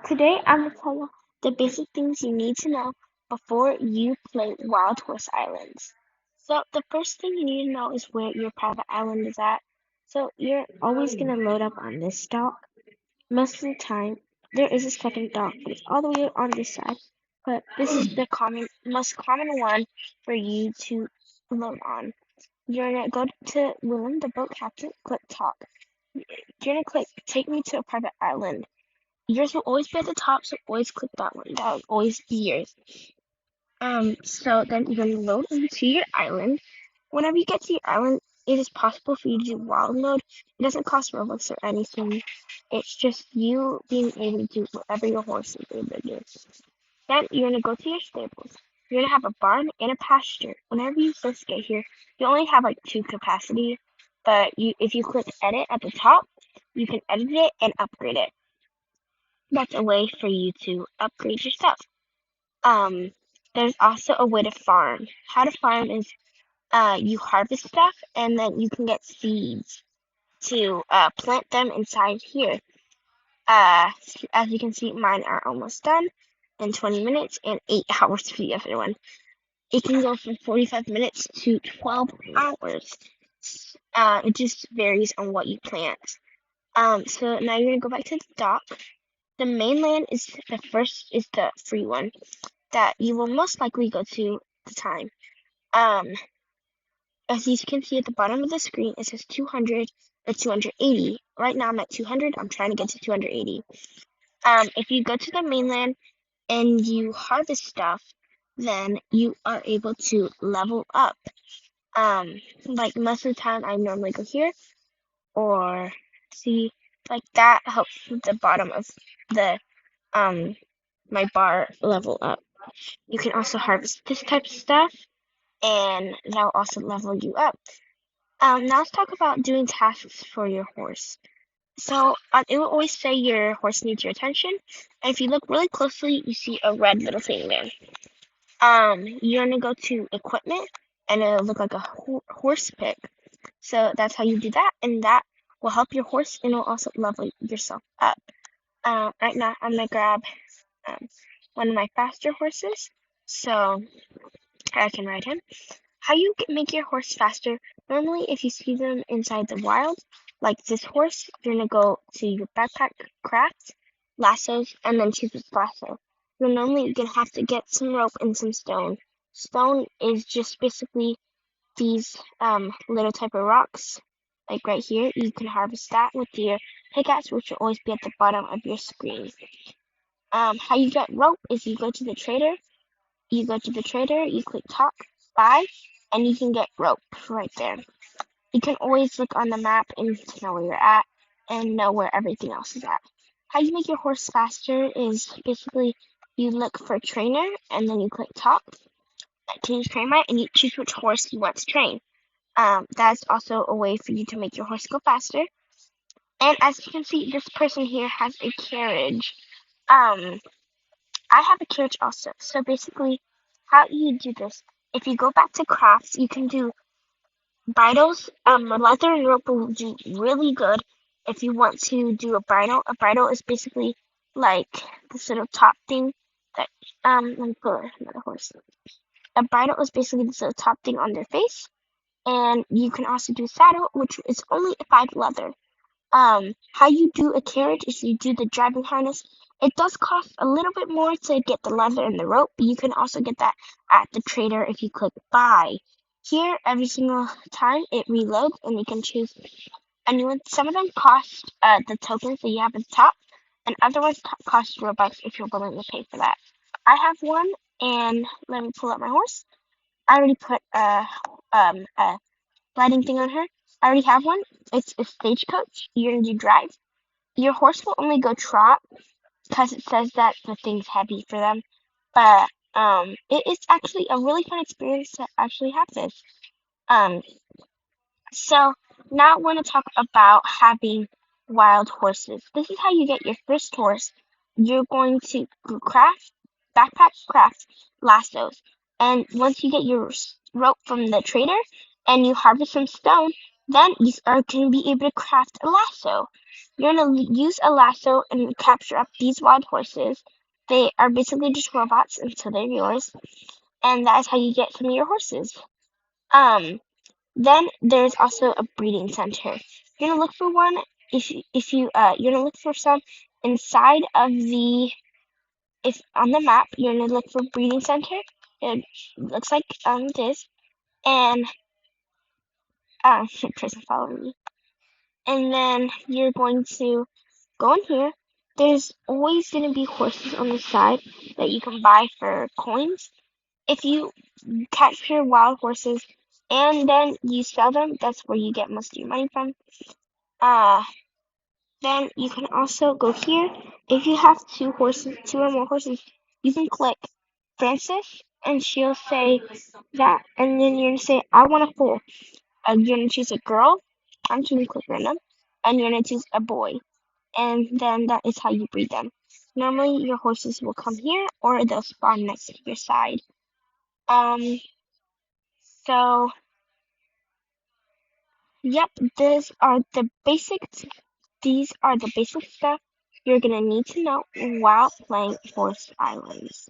Today I'm going to tell you the basic things you need to know before you play Wild Horse Islands. So the first thing you need to know is where your private island is at. So you're always going to load up on this dock. Most of the time, there is a second dock, but it's all the way on this side. But this is the most common one for you to load on. You're going to go to Willem, the boat captain, click talk. You're going to click take me to a private island. Yours will always be at the top, so always click that one. That will always be yours. So then you're gonna load into your island. Whenever you get to your island, it is possible for you to do wild mode. It doesn't cost Robux or anything. It's just you being able to do whatever your horse is able to do. Then you're gonna go to your stables. You're gonna have a barn and a pasture. Whenever you first get here, you only have like 2 capacity, but if you click edit at the top, you can edit it and upgrade it. That's a way for you to upgrade your stuff. Um, there's also a way to farm. How to farm is you harvest stuff and then you can get seeds to plant them inside here. As you can see, mine are almost done in 20 minutes and 8 hours for the other one. It can go from 45 minutes to 12 hours. It just varies on what you plant. So now you're gonna go back to the dock. The mainland is the free one that you will most likely go to the time. Um, as you can see at the bottom of the screen, it says 200 or 280. Right now I'm at 200. I'm trying to get to 280. If you go to the mainland and you harvest stuff, then you are able to level up. Like most of the time I normally go here or see like that helps the bottom of the my bar level up. You can also harvest this type of stuff, and that'll also level you up. Now let's talk about doing tasks for your horse. So it will always say your horse needs your attention, and if you look really closely, you see a red little thing there. You're gonna go to equipment, and it'll look like a horse pick. So that's how you do that, and that will help your horse, and it'll also level yourself up. Right now, I'm gonna grab um, one of my faster horses, so I can ride him. How you make your horse faster? Normally, if you see them inside the wild, like this horse, you're gonna go to your backpack craft, lassos, and then choose this lasso. You're normally gonna have to get some rope and some stone. Stone is just basically these little type of rocks, like right here. You can harvest that with your pickaxe, which will always be at the bottom of your screen. How you get rope is you go to the trader, you click talk, buy, and you can get rope right there. You can always look on the map and to know where you're at and know where everything else is at. How you make your horse faster is basically you look for a trainer and then you click talk to use train my and you choose which horse you want to train. That's also a way for you to make your horse go faster. And as you can see, this person here has a carriage. Um, I have a carriage also. So basically, how you do this, if you go back to crafts, you can do bridles. Leather and rope will do really good if you want to do a bridle. A bridle is basically like this little top thing that, let me pull another horse. A bridle is basically this little top thing on their face. And you can also do saddle, which is only 5 leather. How you do a carriage is you do the driving harness. It does cost a little bit more to get the leather and the rope, but you can also get that at the trader if you click buy. Here, every single time it reloads and you can choose a new one. Some of them cost the tokens that you have at the top, and other ones cost Robux if you're willing to pay for that. I have one, and let me pull up my horse. I already put a lighting thing on her. I already have one. It's a stagecoach. You're gonna do drive. Your horse will only go trot because it says that the thing's heavy for them. But it is actually a really fun experience to actually have this. Um, so now I want to talk about having wild horses. This is how you get your first horse. You're going to craft lassos. And once you get your rope from the trader and you harvest some stone, then you are going to be able to craft a lasso. You're gonna use a lasso and capture up these wild horses. They are basically just robots until they're yours, and that is how you get some of your horses. Then there's also a breeding center. You're gonna look for one you're gonna look for some inside of the if on the map. You're gonna look for breeding center. It looks like this, and person following me. And then you're going to go in here. There's always gonna be horses on the side that you can buy for coins. If you capture wild horses and then you sell them, that's where you get most of your money from. Uh, then you can also go here. If you have two or more horses, you can click Francis, and she'll say that, and then you're gonna say, I want a foal. You're gonna choose a girl. I'm choosing click random, and you're gonna choose a boy, and then that is how you breed them. Normally, your horses will come here, or they'll spawn next to your side. Um, so yep, these are the basic stuff you're gonna need to know while playing Forest Islands.